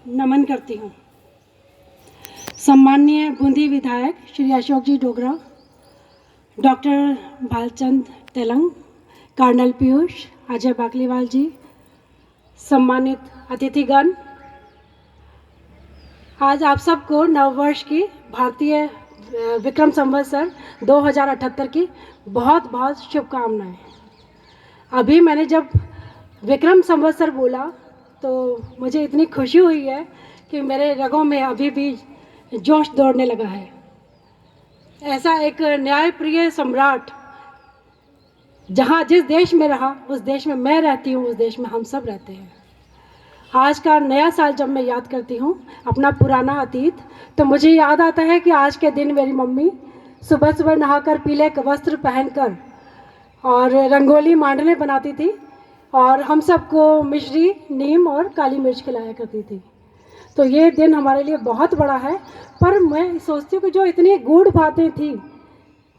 नमन करती हूँ। सम्माननीय बूंदी विधायक श्री अशोक जी डोगरा, डॉक्टर भालचंद तेलंग, कर्नल पीयूष, अजय बाकलीवाल जी, सम्मानित अतिथिगण, आज आप सबको नववर्ष की भारतीय विक्रम संवत्सर 2078 की बहुत बहुत शुभकामनाएं। अभी मैंने जब विक्रम संवत्सर बोला तो मुझे इतनी खुशी हुई है कि मेरे रगों में अभी भी जोश दौड़ने लगा है। ऐसा एक न्यायप्रिय सम्राट जहाँ जिस देश में रहा उस देश में मैं रहती हूँ, उस देश में हम सब रहते हैं। आज का नया साल जब मैं याद करती हूँ अपना पुराना अतीत, तो मुझे याद आता है कि आज के दिन मेरी मम्मी सुबह सुबह नहाकर पीले वस्त्र पहनकर और रंगोली मांडने बनाती थी और हम सबको मिश्री, नीम और काली मिर्च खिलाया करती थी। तो ये दिन हमारे लिए बहुत बड़ा है। पर मैं सोचती हूँ कि जो इतनी गूढ़ बातें थी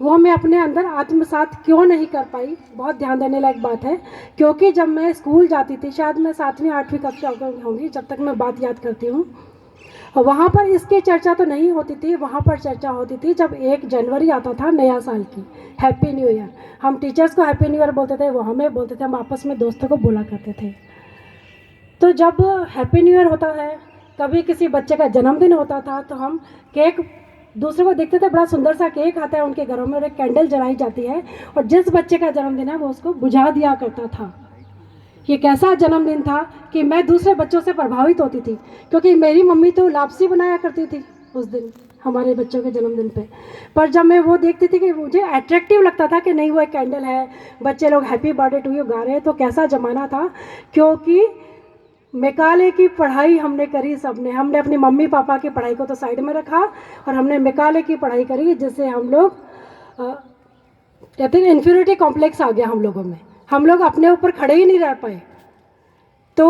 वो मैं अपने अंदर आत्मसात क्यों नहीं कर पाई। बहुत ध्यान देने लायक बात है, क्योंकि जब मैं स्कूल जाती थी, शायद मैं 7वीं 8वीं कक्षा होंगी जब तक मैं बात याद करती हूँ, वहाँ पर इसकी चर्चा तो नहीं होती थी। वहाँ पर चर्चा होती थी जब 1 जनवरी आता था नया साल की, हैप्पी न्यू ईयर। हम टीचर्स को हैप्पी न्यू ईयर बोलते थे, वो हमें बोलते थे, हम आपस में दोस्तों को बोला करते थे। तो जब हैप्पी न्यू ईयर होता है, कभी किसी बच्चे का जन्मदिन होता था, तो हम केक दूसरों को देखते थे, बड़ा सुंदर सा केक आता है उनके घरों में और एक कैंडल जलाई जाती है और जिस बच्चे का जन्मदिन है वो उसको बुझा दिया करता था। ये कैसा जन्मदिन था कि मैं दूसरे बच्चों से प्रभावित होती थी, क्योंकि मेरी मम्मी तो लापसी बनाया करती थी उस दिन हमारे बच्चों के जन्मदिन पे। पर जब मैं वो देखती थी कि मुझे अट्रैक्टिव लगता था कि नहीं वो एक कैंडल है, बच्चे लोग हैप्पी बर्थडे टू यू गा रहे हैं, तो कैसा ज़माना था। क्योंकि मेकाले की पढ़ाई हमने करी सबने, हमने अपनी मम्मी पापा की पढ़ाई को तो साइड में रखा और हमने मेकाले की पढ़ाई करी, जिससे हम लोग कहते हैं इन्फीरियरिटी कॉम्प्लेक्स आ गया हम लोगों में, हम लोग अपने ऊपर खड़े ही नहीं रह पाए। तो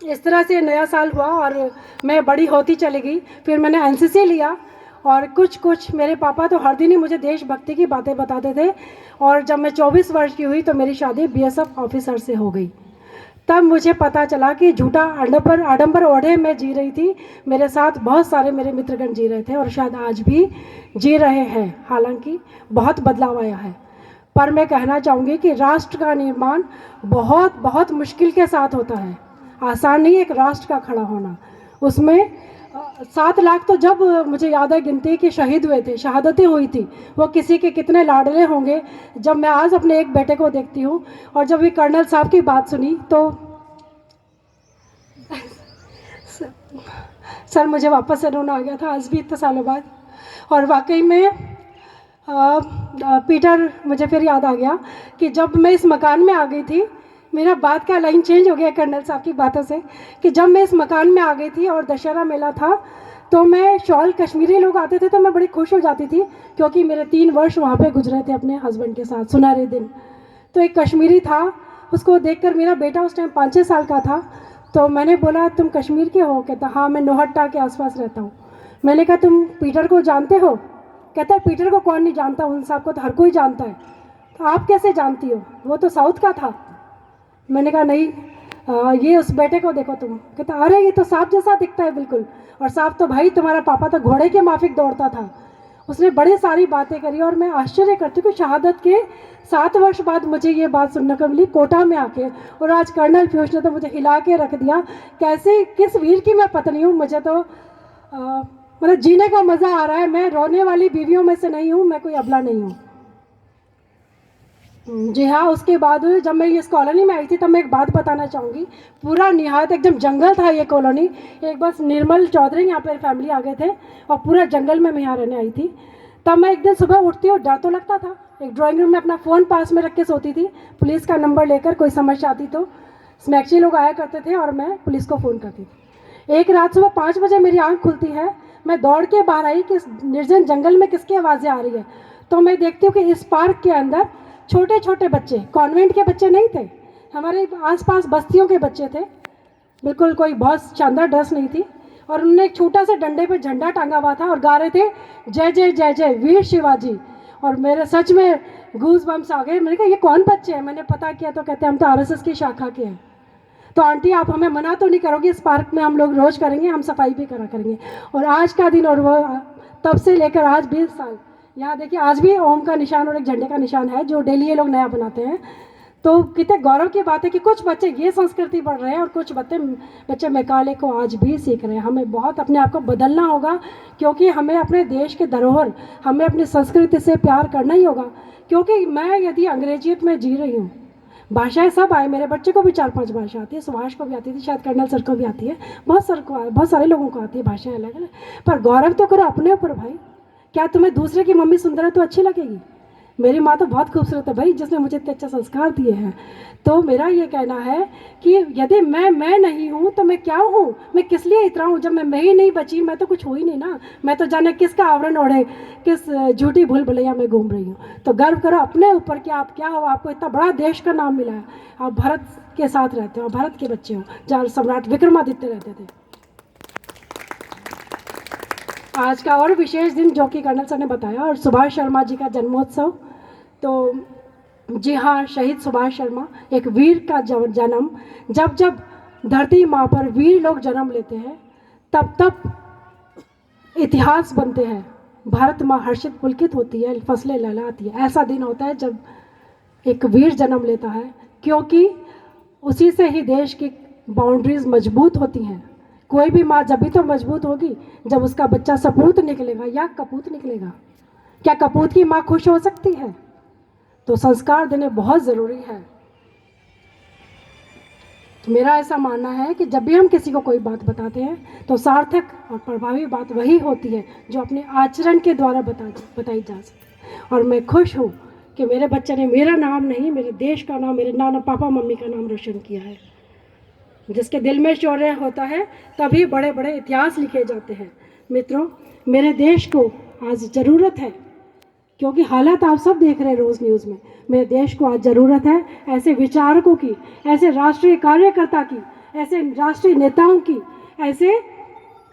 इस तरह से नया साल हुआ और मैं बड़ी होती चली गई। फिर मैंने एनसीसी लिया और कुछ मेरे पापा तो हर दिन ही मुझे देशभक्ति की बातें बताते थे। और जब मैं 24 वर्ष की हुई तो मेरी शादी बीएसएफ ऑफिसर से हो गई। तब मुझे पता चला कि झूठा आडंबर ओढ़े मैं जी रही थी, मेरे साथ बहुत सारे मेरे मित्रगण जी रहे थे और शायद आज भी जी रहे हैं। हालांकि बहुत बदलाव आया है, पर मैं कहना चाहूँगी कि राष्ट्र का निर्माण बहुत बहुत मुश्किल के साथ होता है। आसान नहीं एक राष्ट्र का खड़ा होना। उसमें 7 लाख तो जब मुझे याद है गिनती कि शहीद हुए थे, शहादतें हुई थी, वो किसी के कितने लाडले होंगे। जब मैं आज अपने एक बेटे को देखती हूँ और जब भी कर्नल साहब की बात सुनी तो सर मुझे वापस से रोना आ गया था आज भी इतने सालों बाद। और वाकई में पीटर मुझे फिर याद आ गया कि जब मैं इस मकान में आ गई थी, मेरा बात का लाइन चेंज हो गया कर्नल साहब की बातों से, कि जब मैं इस मकान में आ गई थी और दशहरा मेला था तो मैं शॉल, कश्मीरी लोग आते थे तो मैं बड़ी खुश हो जाती थी, क्योंकि मेरे 3 वर्ष वहाँ पे गुजरे थे अपने हस्बैंड के साथ, सुनहरे दिन। तो एक कश्मीरी था, उसको देखकर मेरा बेटा उस टाइम 5-6 साल का था, तो मैंने बोला तुम कश्मीर के हो? कहता हाँ मैं नौहट्टा के आसपास रहता हूँ। मैंने कहा तुम पीटर को जानते हो? कहता है पीटर को कौन नहीं जानता, उन साहब को तो हर कोई जानता है। तो आप कैसे जानती हो, वो तो साउथ का था। मैंने कहा नहीं, ये उस बेटे को देखो तुम। कहता अरे ये तो सांप जैसा दिखता है बिल्कुल, और सांप तो भाई तुम्हारा पापा तो घोड़े के माफिक दौड़ता था। उसने बड़ी सारी बातें करी और मैं आश्चर्य करती हूँ कि शहादत के 7 वर्ष बाद मुझे ये बात सुनने को मिली कोटा में आके। और आज कर्नल पीयूष ने तो मुझे हिला के रख दिया, कैसे किस वीर की मैं पत्नी हूँ। मुझे तो मतलब जीने का मज़ा आ रहा है। मैं रोने वाली बीवियों में से नहीं हूँ, मैं कोई अबला नहीं हूँ। जी हाँ, उसके बाद जब मैं इस कॉलोनी में आई थी तब मैं एक बात बताना चाहूँगी। पूरा निहायत एकदम जंगल था ये कॉलोनी। एक बस निर्मल चौधरी यहाँ पर फैमिली आ गए थे और पूरा जंगल में मैं यहाँ रहने आई थी। तब मैं एक दिन सुबह उठती और डर तो लगता था। एक ड्राइंग रूम में अपना फ़ोन पास में रख के सोती थी, पुलिस का नंबर लेकर कोई समस्या आती तो स्मैक्सी लोग आया करते थे और मैं पुलिस को फ़ोन करती थी। एक रात सुबह 5 बजे मेरी आँख खुलती है, मैं दौड़ के बाहर आई कि इस निर्जन जंगल में किसकी आवाज़ें आ रही है। तो मैं देखती हूँ कि इस पार्क के अंदर छोटे छोटे बच्चे, कॉन्वेंट के बच्चे नहीं थे, हमारे आसपास बस्तियों के बच्चे थे, बिल्कुल कोई बहुत शानदार ड्रेस नहीं थी, और उन्होंने एक छोटा सा डंडे पे झंडा टांगा हुआ था और गा रहे थे जय जय जय जय वीर शिवाजी। और मेरे सच में गूज बम्स आ गए। मैंने कहा ये कौन बच्चे हैं? मैंने पता किया तो कहते हैं हम तो आरएसएस की शाखा के हैं। तो आंटी आप हमें मना तो नहीं करोगे, इस पार्क में हम लोग रोज़ करेंगे, हम सफाई भी करा करेंगे। और आज का दिन और वो तब से लेकर आज 20 साल, यहाँ देखिए आज भी ओम का निशान और एक झंडे का निशान है जो डेली ये लोग नया बनाते हैं। तो कितने गौरव की बात है कि कुछ बच्चे ये संस्कृति पढ़ रहे हैं और कुछ बच्चे मैकाले को आज भी सीख रहे हैं। हमें बहुत अपने आप को बदलना होगा, क्योंकि हमें अपने देश के धरोहर, हमें अपनी संस्कृति से प्यार करना ही होगा। क्योंकि मैं यदि अंग्रेजियत में जी रही हूँ, भाषाएं सब आए, मेरे बच्चे को भी 4-5 भाषा आती है, सुभाष को भी आती थी, शायद कर्नल सर को भी आती है, बहुत सारे लोगों को आती है भाषाएं अलग अलग। पर गौरव तो करो अपने ऊपर भाई। क्या तुम्हें दूसरे की मम्मी सुंदर है तो अच्छी लगेगी? मेरी माँ तो बहुत खूबसूरत है भाई, जिसने मुझे इतने अच्छे संस्कार दिए हैं। तो मेरा ये कहना है कि यदि मैं नहीं हूँ तो मैं क्या हूँ, मैं किस लिए इतना हूँ? जब मैं ही नहीं बची, मैं तो कुछ हो ही नहीं ना। मैं तो जाने किसका आवरण ओढ़े, किस झूठी भूल भुलैया में घूम रही हूँ। तो गर्व करो अपने ऊपर कि आप क्या हो, आपको इतना बड़ा देश का नाम मिला है, आप भारत के साथ रहते हो, भारत के बच्चे हो, जहाँ सम्राट विक्रमादित्य रहते थे। आज का और विशेष दिन जो कि कर्नल सर ने बताया, और सुभाष शर्मा जी का जन्मोत्सव। तो जी हाँ, शहीद सुभाष शर्मा, एक वीर का जन्म, जब जब धरती माँ पर वीर लोग जन्म लेते हैं तब तब इतिहास बनते हैं। भारत माँ हर्षित पुलकित होती है, फसलें लहलाती है। ऐसा दिन होता है जब एक वीर जन्म लेता है, क्योंकि उसी से ही देश की बाउंड्रीज मजबूत होती हैं। कोई भी माँ जब भी तो मजबूत होगी जब उसका बच्चा सपूत निकलेगा या कपूत निकलेगा। क्या कपूत की माँ खुश हो सकती है? तो संस्कार देने बहुत ज़रूरी है। तो मेरा ऐसा मानना है कि जब भी हम किसी को कोई बात बताते हैं तो सार्थक और प्रभावी बात वही होती है जो अपने आचरण के द्वारा बताई जा सके। और मैं खुश हूँ कि मेरे बच्चे ने मेरा नाम नहीं, मेरे देश का नाम, मेरे नाना पापा मम्मी का नाम रोशन किया है। जिसके दिल में शौर्य होता है तभी बड़े बड़े इतिहास लिखे जाते हैं। मित्रों, मेरे देश को आज ज़रूरत है, क्योंकि हालात आप सब देख रहे हैं रोज़ न्यूज़ में। मेरे देश को आज ज़रूरत है ऐसे विचारकों की, ऐसे राष्ट्रीय कार्यकर्ता की, ऐसे राष्ट्रीय नेताओं की, ऐसे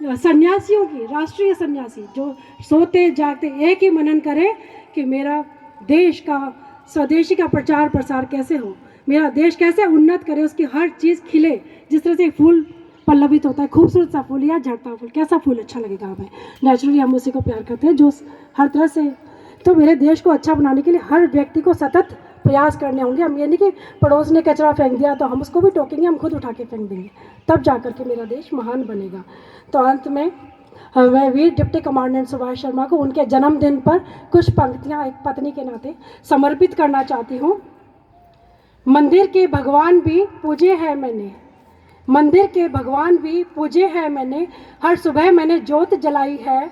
सन्यासियों की, राष्ट्रीय सन्यासी जो सोते जागते एक ही मनन करें कि मेरा देश का, स्वदेशी का प्रचार प्रसार कैसे हो, मेरा देश कैसे उन्नत करे, उसकी हर चीज़ खिले। जिस तरह से फूल पल्लवित होता है, खूबसूरत सा फूल या झड़ता फूल, कैसा फूल अच्छा लगेगा हमें? नेचुरली हम उसी को प्यार करते हैं जो हर तरह से। तो मेरे देश को अच्छा बनाने के लिए हर व्यक्ति को सतत प्रयास करने होंगे। हम ये नहीं कि पड़ोस ने कचरा फेंक दिया तो हम उसको भी टोकेंगे, हम खुद उठा के फेंक देंगे, तब जा कर के मेरा देश महान बनेगा। तो अंत में मैं वीर डिप्टी कमांडेंट सुभाष शर्मा को उनके जन्मदिन पर कुछ पंक्तियाँ एक पत्नी के नाते समर्पित करना चाहती हूँ। मंदिर के भगवान भी पूजे हैं मैंने, मंदिर के भगवान भी पूजे हैं मैंने, हर सुबह मैंने जोत जलाई है,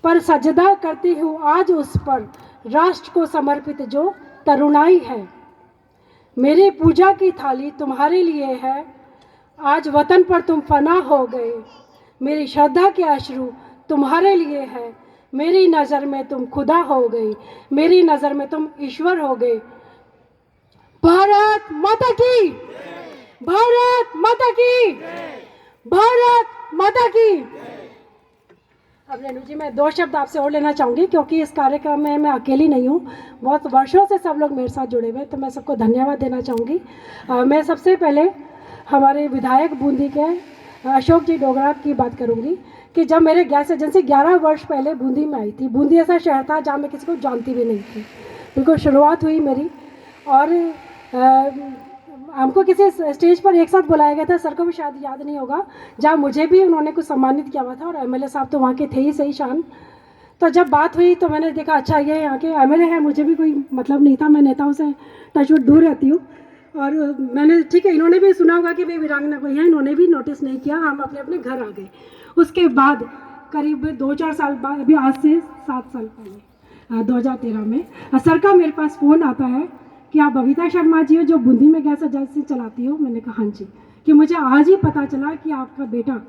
पर सजदा करती हूँ आज उस पर राष्ट्र को समर्पित जो तरुणाई है। मेरी पूजा की थाली तुम्हारे लिए है, आज वतन पर तुम फना हो गए, मेरी श्रद्धा के अश्रु तुम्हारे लिए है, मेरी नज़र में तुम खुदा हो गई, मेरी नज़र में तुम ईश्वर हो गए। भारत माता की, भारत माता की, भारत माता की। अब रेणु जी, मैं 2 शब्द आपसे और लेना चाहूँगी, क्योंकि इस कार्यक्रम में मैं अकेली नहीं हूँ, बहुत वर्षों से सब लोग मेरे साथ जुड़े हुए हैं, तो मैं सबको धन्यवाद देना चाहूँगी। मैं सबसे पहले हमारे विधायक बूंदी के अशोक जी डोगरा की बात करूँगी कि जब मेरे गैस एजेंसी 11 वर्ष पहले बूंदी में आई थी, बूंदी ऐसा शहर था जहाँ मैं किसी को जानती भी नहीं थी, बिल्कुल शुरुआत हुई मेरी। और हमको किसी स्टेज पर एक साथ बुलाया गया था, सर को भी शायद याद नहीं होगा, जहाँ मुझे भी उन्होंने कुछ सम्मानित किया हुआ था, और एमएलए साहब तो वहाँ के थे ही सही शान। तो जब बात हुई तो मैंने देखा अच्छा ये यहाँ के एमएलए हैं, मुझे भी कोई मतलब नहीं था, मैं नेताओं से टचवुड दूर रहती हूँ। और मैंने ठीक है, इन्होंने भी सुना होगा कि भाई वीरांगना कोई है, इन्होंने भी नोटिस नहीं किया, हम अपने अपने घर आ गए। उसके बाद करीब 2-4 साल बाद, अभी आज से 7 साल पहले 2013 में सर का मेरे पास फ़ोन आता है कि आप बबीता शर्मा जी हो जो बूंदी में गैस एजेंसी चलाती हो। मैंने कहा हाँ जी, कि मुझे आज ही पता चला कि आपका बेटा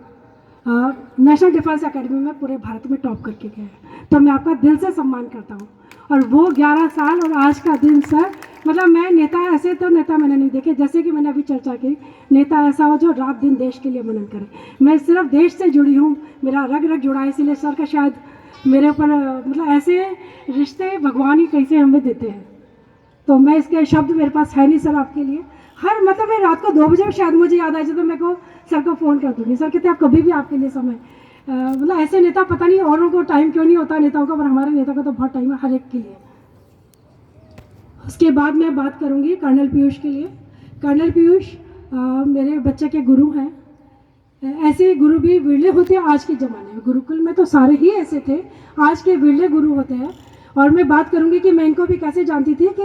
नेशनल डिफेंस एकेडमी में पूरे भारत में टॉप करके गया है, तो मैं आपका दिल से सम्मान करता हूँ। और वो 11 साल और आज का दिन सर, मतलब मैं नेता, ऐसे तो नेता मैंने नहीं देखे, जैसे कि मैंने अभी चर्चा की, नेता ऐसा हो जो रात दिन देश के लिए मनन करे। मैं सिर्फ देश से जुड़ी हूँ, मेरा रग रग जुड़ा है, इसीलिए सर का शायद मेरे ऊपर मतलब ऐसे रिश्ते भगवान ही कैसे हमें देते हैं। तो मैं इसके शब्द मेरे पास है नहीं सर आपके लिए, हर मतलब मैं रात को 2 बजे शायद मुझे याद आ जाए तो मेरे को सर को फ़ोन कर दूँगी। सर कहते आप कभी भी आपके लिए समय मतलब ऐसे नेता पता नहीं औरों को टाइम क्यों नहीं होता नेताओं का, पर हमारे नेता को तो बहुत टाइम है हर एक के लिए। उसके बाद मैं बात करूँगी कर्नल पीयूष के लिए। कर्नल पीयूष मेरे बच्चे के गुरु हैं। ऐसे गुरु भी विरले होते हैं आज के ज़माने में। गुरुकुल में तो सारे ही ऐसे थे, आज के विरले गुरु होते हैं। और मैं बात करूंगी कि मैं इनको भी कैसे जानती थी कि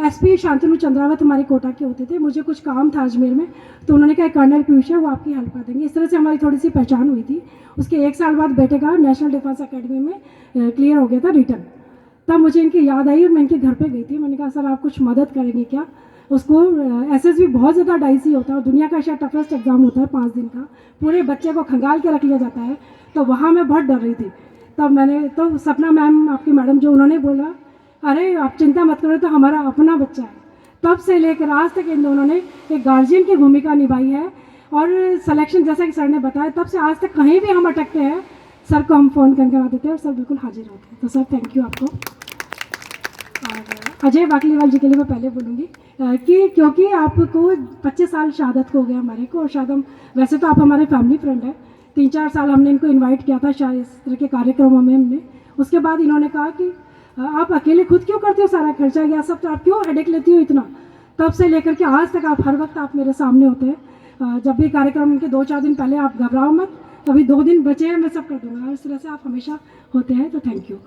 एसपी शांतनु चंद्रावत हमारे कोटा के होते थे। मुझे कुछ काम था अजमेर में, तो उन्होंने कहा कर्नल पीयूष है वो आपकी हेल्प कर देंगे। इस तरह से हमारी थोड़ी सी पहचान हुई थी। उसके 1 साल बाद बेटे का नेशनल डिफेंस अकेडमी में क्लियर हो गया था रिटर्न। तब मुझे इनकी याद आई और मैं इनके घर पर गई थी। मैंने कहा सर आप कुछ मदद करेंगे क्या? उसको एसएसबी बहुत ज़्यादा डाइसी होता है और दुनिया का शायद टफेस्ट एग्ज़ाम होता है 5 दिन का, पूरे बच्चे को खंगाल के रख लिया जाता है। तो वहाँ मैं बहुत डर रही थी। तब मैंने तो सपना मैम आपकी मैडम जो उन्होंने बोला अरे आप चिंता मत करो तो हमारा अपना बच्चा है। तब से लेकर आज तक इन दोनों ने एक गार्जियन की भूमिका निभाई है। और सिलेक्शन जैसा कि सर ने बताया तब से आज तक कहीं भी हम अटकते हैं सर को हम फ़ोन करके आ देते हैं और सर बिल्कुल हाजिर होते हैं। तो सर थैंक यू आपको। और अजय बाकलीवाल जी के लिए मैं पहले बोलूँगी कि क्योंकि आपको 25 साल शहादत हो गया हमारे को, और शायद हम वैसे तो आप हमारे फैमिली फ्रेंड हैं। 3-4 साल हमने इनको इनवाइट किया था शायद इस तरह के कार्यक्रमों में हमने। उसके बाद इन्होंने कहा कि आप अकेले खुद क्यों करते हो सारा खर्चा, या सब तो आप क्यों हेडेक लेती हो इतना। तब से लेकर के आज तक आप हर वक्त आप मेरे सामने होते हैं। जब भी कार्यक्रम के 2-4 दिन पहले आप घबराओ मत, अभी 2 दिन बचे हैं मैं सब कर दूँगा। इस तरह से आप हमेशा होते हैं, तो थैंक यू।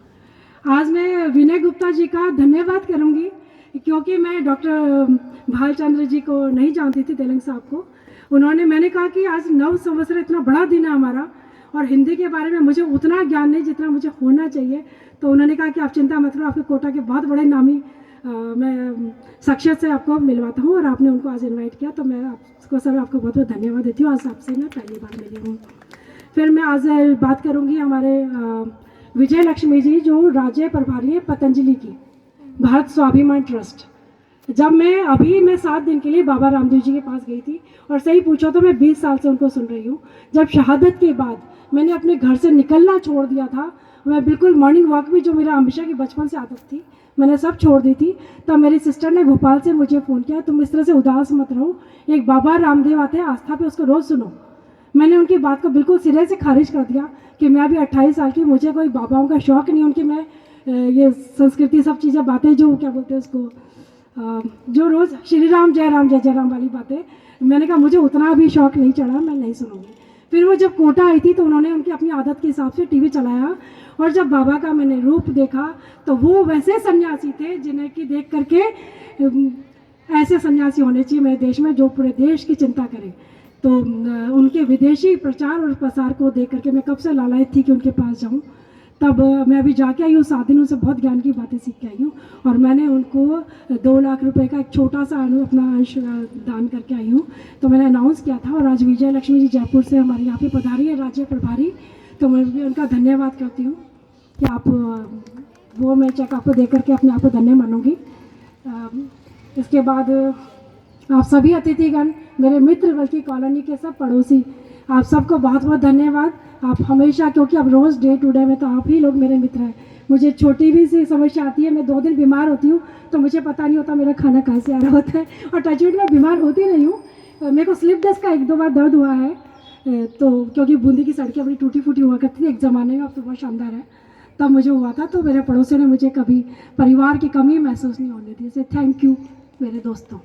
आज मैं विनय गुप्ता जी का धन्यवाद करूँगी क्योंकि मैं डॉक्टर भालचंद्र जी को नहीं जानती थी, तेलंग साहब को। उन्होंने मैंने कहा कि आज नव संवत्सर इतना बड़ा दिन है हमारा और हिंदी के बारे में मुझे उतना ज्ञान नहीं जितना मुझे होना चाहिए। तो उन्होंने कहा कि आप चिंता मत करो, आपके कोटा के बहुत बड़े नामी मैं शख्सियत से आपको मिलवाता हूँ, और आपने उनको आज इन्वाइट किया तो मैं आपको सर आपको बहुत बहुत धन्यवाद देती हूँ। आज आपसे मैं पहली बार मिली हूँ। फिर मैं आज बात करूँगी हमारे विजय लक्ष्मी जी जो राज्य प्रभारी है पतंजलि की, भारत स्वाभिमान ट्रस्ट। जब मैं 7 दिन के लिए बाबा रामदेव जी के पास गई थी, और सही पूछो तो मैं 20 साल से उनको सुन रही हूँ। जब शहादत के बाद मैंने अपने घर से निकलना छोड़ दिया था, मैं बिल्कुल मॉर्निंग वॉक भी जो मेरा हमेशा की बचपन से आदत थी मैंने सब छोड़ दी थी। तब मेरी सिस्टर ने भोपाल से मुझे फ़ोन किया तुम इस तरह से उदास मत रहो, एक बाबा रामदेव आते हैं आस्था पे, उसको रोज़ सुनो। मैंने उनकी बात को बिल्कुल सिरे से खारिज कर दिया कि मैं अभी 28 साल की, मुझे कोई बाबाओं का शौक़ नहीं। उनकी मैं ये संस्कृति सब चीज़ें बातें जो क्या बोलते हैं उसको जो रोज़ श्री राम जय राम वाली बातें, मैंने कहा मुझे उतना भी शौक़ नहीं चढ़ा, मैं नहीं सुनूंगी। फिर वो जब कोटा आई थी तो उन्होंने उनकी अपनी आदत के हिसाब से टीवी चलाया, और जब बाबा का मैंने रूप देखा तो वो वैसे सन्यासी थे जिन्हें कि देख करके ऐसे सन्यासी होने चाहिए मेरे देश में जो पूरे देश की चिंता करें। तो उनके विदेशी प्रचार और प्रसार को देख करके मैं कब से लालायित थी कि उनके पास जाऊं। तब मैं अभी जाके आई हूँ 7 दिन, उनसे बहुत ज्ञान की बातें सीख के आई हूँ, और मैंने उनको 2 लाख रुपए का एक छोटा सा अपना अंश दान करके आई हूँ। तो मैंने अनाउंस किया था, और आज विजय लक्ष्मी जी जयपुर से हमारे यहाँ पे पधारी है राज्य प्रभारी, तो मैं भी उनका धन्यवाद करती हूँ कि आप वो मैं चेक आपको दे करके अपने आप को धन्य मानूंगी। इसके बाद आप सभी अतिथिगण, मेरे मित्र बल्कि कॉलोनी के सब पड़ोसी, आप सबको बहुत बहुत धन्यवाद। आप हमेशा, क्योंकि अब रोज़ डे टू डे में तो आप ही लोग मेरे मित्र हैं। मुझे छोटी भी सी समस्या आती है, मैं 2 दिन बीमार होती हूँ तो मुझे पता नहीं होता मेरा खाना कहाँ से आ रहा होता है, और टचवुड में बीमार होती नहीं हूँ। मेरे को स्लिप डिस्क का 1-2 बार दर्द हुआ है, तो क्योंकि बूंदी की सड़कें बड़ी टूटी फूटी हुआ करती थी एक ज़माने में, अब तो बहुत शानदार है, तब मुझे हुआ था। तो मेरे पड़ोसियों ने मुझे कभी परिवार की कमी महसूस नहीं होने दी। से थैंक यू मेरे दोस्तों।